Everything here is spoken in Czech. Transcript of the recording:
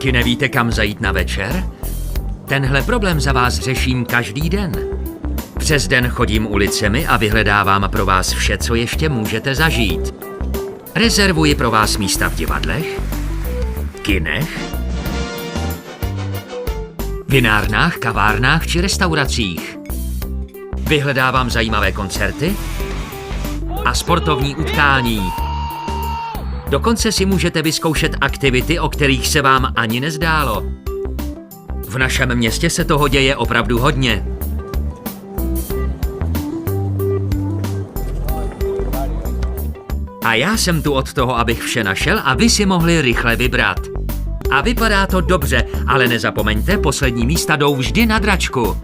Taky nevíte, kam zajít na večer? Tenhle problém za vás řeším každý den. Přes den chodím ulicemi a vyhledávám pro vás vše, co ještě můžete zažít. Rezervuji pro vás místa v divadlech, kinech, vinárnách, kavárnách či restauracích. Vyhledávám zajímavé koncerty a sportovní utkání. Dokonce si můžete vyzkoušet aktivity, o kterých se vám ani nezdálo. V našem městě se toho děje opravdu hodně. A já jsem tu od toho, abych vše našel a vy si mohli rychle vybrat. A vypadá to dobře, ale nezapomeňte, poslední místa jdou vždy na dračku.